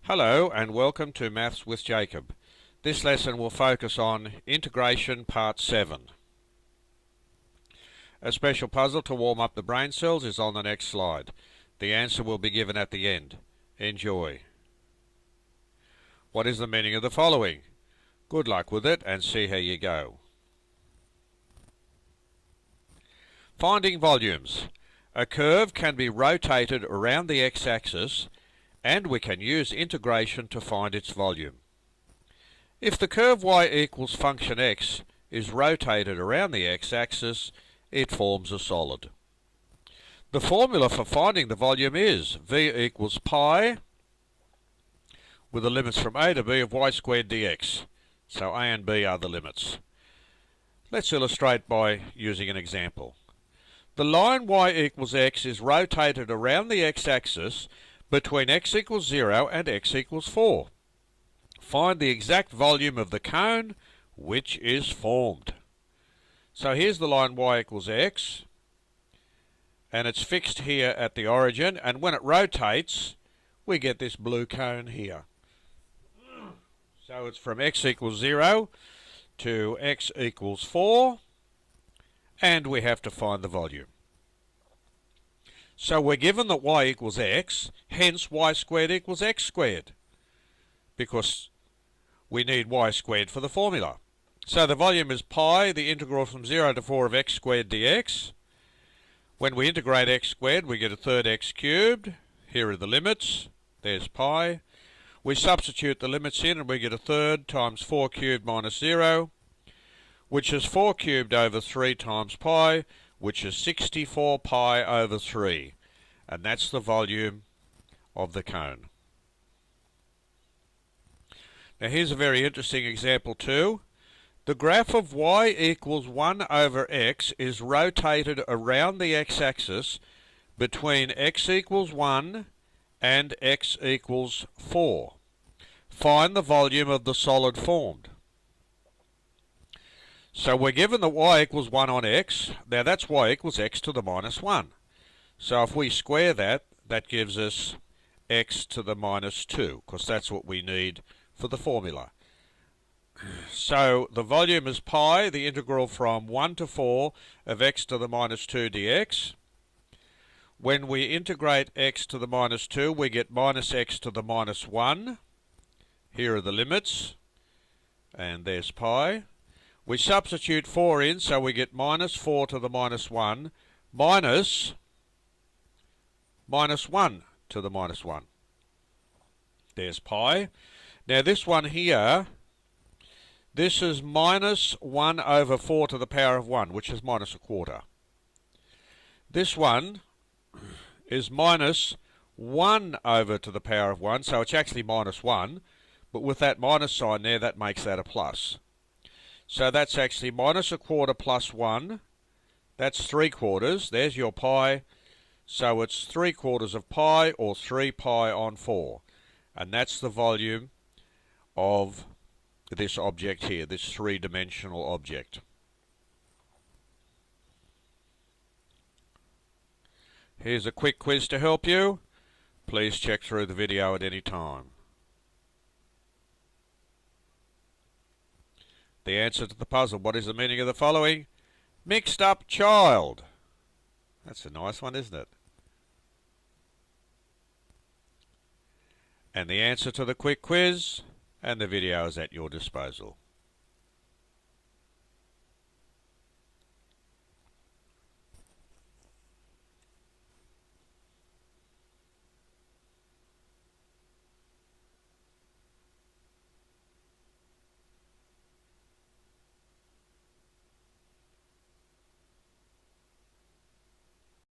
Hello and welcome to Maths with Jacob. This lesson will focus on integration part 7. A special puzzle to warm up the brain cells is on the next slide. The answer will be given at the end. Enjoy. What is the meaning of the following? Good luck with it and see how you go. Finding volumes. A curve can be rotated around the x-axis and we can use integration to find its volume. If the curve y equals function x is rotated around the x-axis, it forms a solid. The formula for finding the volume is v equals pi with the limits from a to b of y squared dx. So a and b are the limits. Let's illustrate by using an example. The line y equals x is rotated around the x-axis between x equals 0 and x equals 4. Find the exact volume of the cone which is formed. So here's the line y equals x, and it's fixed here at the origin, and when it rotates we get this blue cone here. So it's from x equals 0 to x equals 4, and we have to find the volume. So we're given that y equals x, hence y squared equals x squared, because we need y squared for the formula. So the volume is pi, the integral from 0 to 4 of x squared dx. When we integrate x squared, we get a third x cubed. Here are the limits. There's pi. We substitute the limits in and we get a third times 4 cubed minus 0, which is 4 cubed over 3 times pi, which is 64 pi over 3. And that's the volume of the cone. Now here's a very interesting example too. The graph of y equals 1 over x is rotated around the x-axis between x equals 1 and x equals 4. Find the volume of the solid formed. So we're given that y equals 1 on x. Now that's y equals x to the minus 1. So if we square that, that gives us x to the minus 2, because that's what we need for the formula. So the volume is pi, the integral from 1 to 4 of x to the minus 2 dx. When we integrate x to the minus 2, we get minus x to the minus 1. Here are the limits, and there's pi. We substitute 4 in, so we get minus 4 to the minus 1 minus 1 to the minus 1. There's pi. Now this one here, this is minus 1 over 4 to the power of 1, which is minus a quarter. This one is minus 1 over to the power of 1, so it's actually minus 1, but with that minus sign there, that makes that a plus. So that's actually minus a quarter plus 1. That's 3/4. There's your pi. So it's 3/4 of pi, or 3 pi on 4. And that's the volume of this object here, this three-dimensional object. Here's a quick quiz to help you. Please check through the video at any time. The answer to the puzzle. What is the meaning of the following? Mixed up child. That's a nice one, isn't it? And the answer to the quick quiz, and the video is at your disposal.